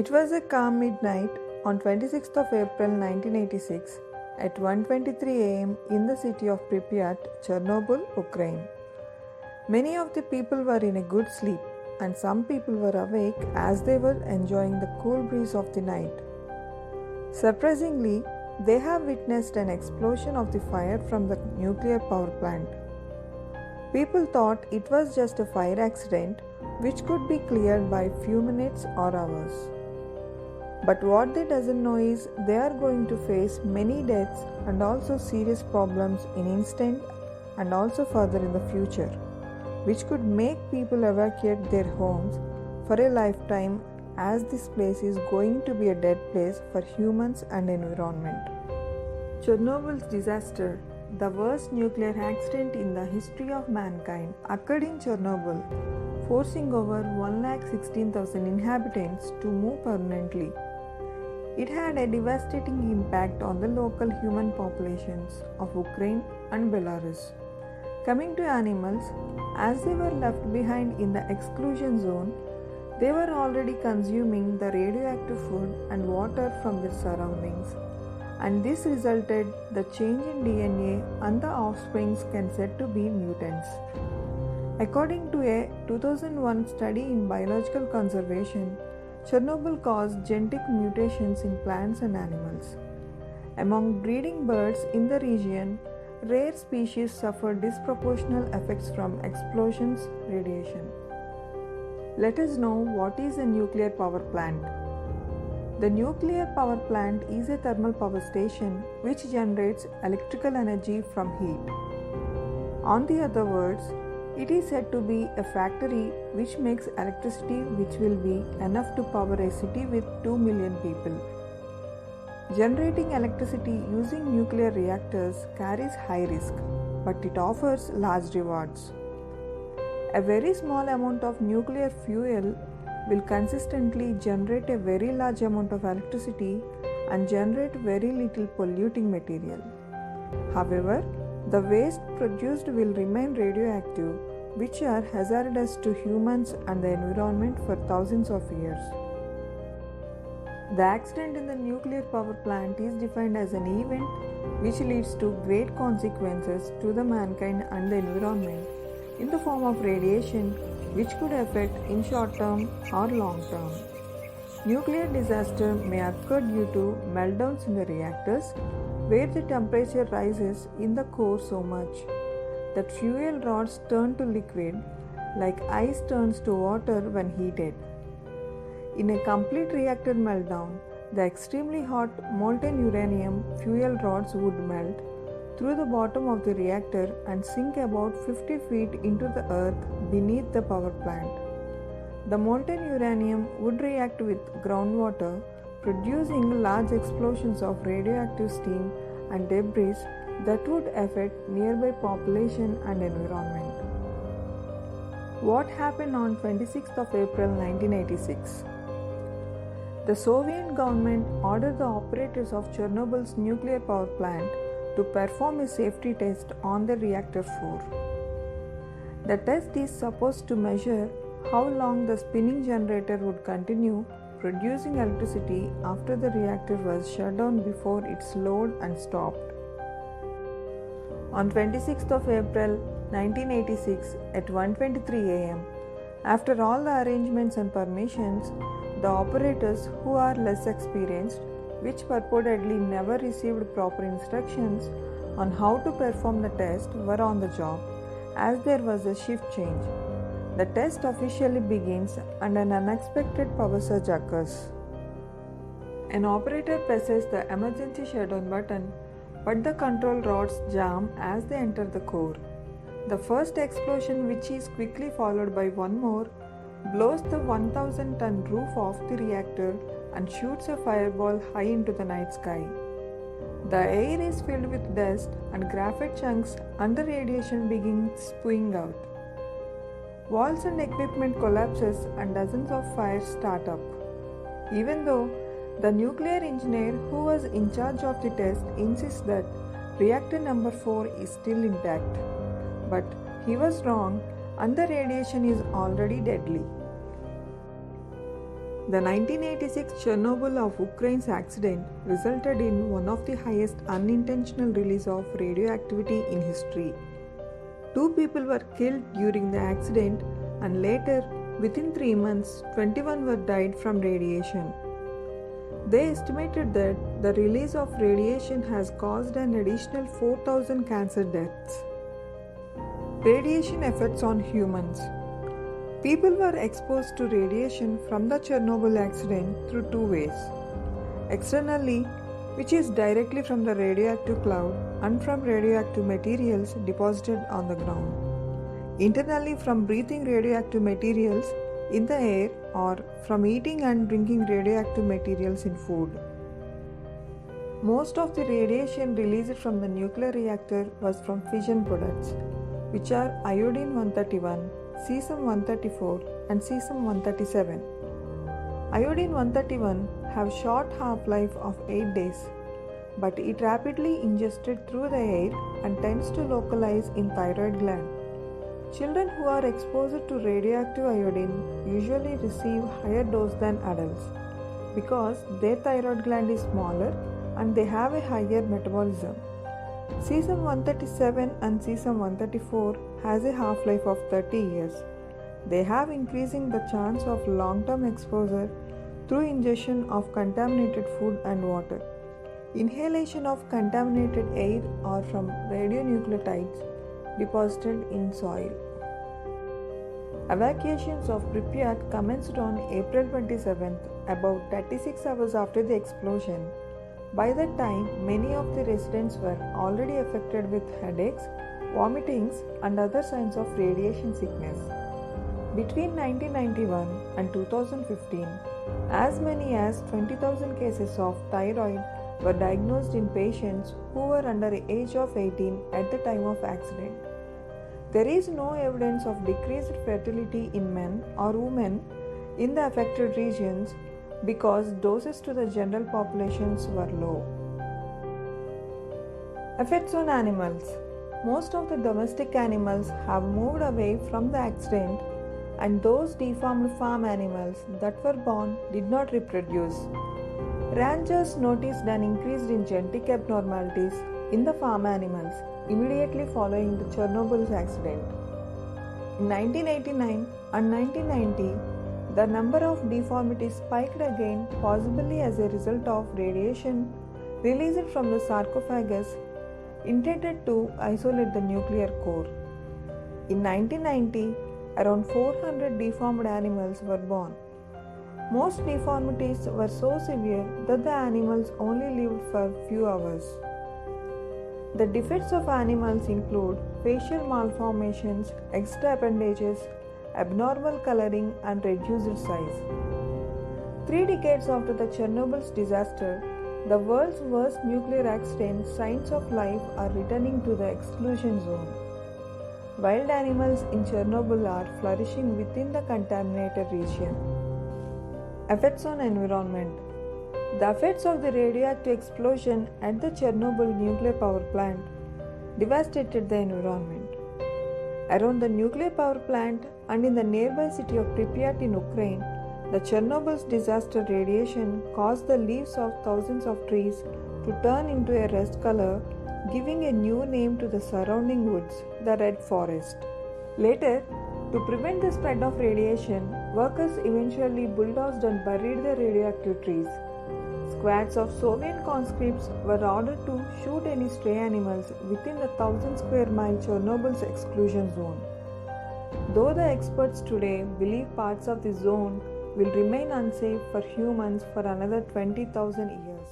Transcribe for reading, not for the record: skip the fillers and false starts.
It was a calm midnight on 26th of April 1986 at 1:23 am in the city of Pripyat, Chernobyl, Ukraine. Many of the people were in a good sleep, and some people were awake as they were enjoying the cool breeze of the night. Surprisingly, they have witnessed an explosion of the fire from the nuclear power plant. People thought it was just a fire accident which could be cleared by few minutes or hours. But what they doesn't know is they are going to face many deaths and also serious problems in instant and also further in the future, which could make people evacuate their homes for a lifetime, as this place is going to be a dead place for humans and environment. Chernobyl's disaster, the worst nuclear accident in the history of mankind, occurred in Chernobyl, forcing over 116,000 inhabitants to move permanently. It had a devastating impact on the local human populations of Ukraine and Belarus. Coming to animals, as they were left behind in the exclusion zone, they were already consuming the radioactive food and water from their surroundings, and this resulted the change in DNA, and the offsprings can said to be mutants. According to a 2001 study in biological conservation, Chernobyl caused genetic mutations in plants and animals. Among breeding birds in the region, rare species suffered disproportionate effects from explosions radiation. Let us know what is a nuclear power plant. The nuclear power plant is a thermal power station which generates electrical energy from heat. On the other words, it is said to be a factory which makes electricity which will be enough to power a city with 2 million people. Generating electricity using nuclear reactors carries high risk, but it offers large rewards. A very small amount of nuclear fuel will consistently generate a very large amount of electricity and generate very little polluting material. However, the waste produced will remain radioactive, which are hazardous to humans and the environment for thousands of years. The accident in the nuclear power plant is defined as an event which leads to great consequences to the mankind and the environment in the form of radiation, which could affect in short term or long term. Nuclear disaster may occur due to meltdowns in the reactors, where the temperature rises in the core so much that fuel rods turn to liquid, like ice turns to water when heated. In a complete reactor meltdown, the extremely hot molten uranium fuel rods would melt through the bottom of the reactor and sink about 50 feet into the earth beneath the power plant. The molten uranium would react with groundwater, producing large explosions of radioactive steam and debris that would affect nearby population and environment. What happened on 26th of April 1986? The Soviet government ordered the operators of Chernobyl's nuclear power plant to perform a safety test on the reactor 4. The test is supposed to measure how long the spinning generator would continue producing electricity after the reactor was shut down before it slowed and stopped. On 26th of April 1986 at 1:23 am, after all the arrangements and permissions, the operators who are less experienced, which purportedly never received proper instructions on how to perform the test, were on the job, as there was a shift change. The test officially begins and an unexpected power surge occurs. An operator presses the emergency shutdown button, but the control rods jam as they enter the core. The first explosion, which is quickly followed by one more, blows the 1,000-ton roof off the reactor and shoots a fireball high into the night sky. The air is filled with dust and graphite chunks, and the radiation begins spewing out. Walls and equipment collapses and dozens of fires start up. Even though the nuclear engineer who was in charge of the test insists that reactor number 4 is still intact, but he was wrong and the radiation is already deadly. The 1986 Chernobyl of Ukraine's accident resulted in one of the highest unintentional release of radioactivity in history. 2 people were killed during the accident, and later, within 3 months, 21 were died from radiation. They estimated that the release of radiation has caused an additional 4,000 cancer deaths. Radiation effects on humans. People were exposed to radiation from the Chernobyl accident through 2 ways. Externally, which is directly from the radioactive cloud and from radioactive materials deposited on the ground. Internally, from breathing radioactive materials in the air or from eating and drinking radioactive materials in food. Most of the radiation released from the nuclear reactor was from fission products, which are iodine-131, cesium-134 and cesium-137. Iodine-131 have short half-life of 8 days, but it rapidly ingested through the air and tends to localize in thyroid gland. Children who are exposed to radioactive iodine usually receive higher dose than adults because their thyroid gland is smaller and they have a higher metabolism. Cesium-137 and cesium-134 has a half-life of 30 years. They have increasing the chance of long-term exposure through ingestion of contaminated food and water, inhalation of contaminated air or from radionuclides deposited in soil. Evacuations of Pripyat commenced on April 27th, about 36 hours after the explosion. By that time, many of the residents were already affected with headaches, vomitings, and other signs of radiation sickness. Between 1991 and 2015, as many as 20,000 cases of thyroid were diagnosed in patients who were under the age of 18 at the time of accident. There is no evidence of decreased fertility in men or women in the affected regions because doses to the general populations were low. Effects on animals. Most of the domestic animals have moved away from the accident, and those deformed farm animals that were born did not reproduce. Ranchers noticed an increase in genetic abnormalities in the farm animals immediately following the Chernobyl accident. In 1989 and 1990, the number of deformities spiked again, possibly as a result of radiation released from the sarcophagus intended to isolate the nuclear core. In 1990, around 400 deformed animals were born. Most deformities were so severe that the animals only lived for a few hours. The defects of animals include facial malformations, extra appendages, abnormal coloring, and reduced size. 3 decades after the Chernobyl's disaster, the world's worst nuclear accident, signs of life are returning to the exclusion zone. Wild animals in Chernobyl are flourishing within the contaminated region. Effects on environment. The effects of the radioactive explosion at the Chernobyl nuclear power plant devastated the environment. Around the nuclear power plant and in the nearby city of Pripyat in Ukraine, the Chernobyl's disaster radiation caused the leaves of thousands of trees to turn into a rust color, giving a new name to the surrounding woods, the Red Forest. Later, to prevent the spread of radiation, workers eventually bulldozed and buried the radioactive trees. Squads of Soviet conscripts were ordered to shoot any stray animals within the 1,000 square mile Chernobyl's exclusion zone. Though the experts today believe parts of the zone will remain unsafe for humans for another 20,000 years.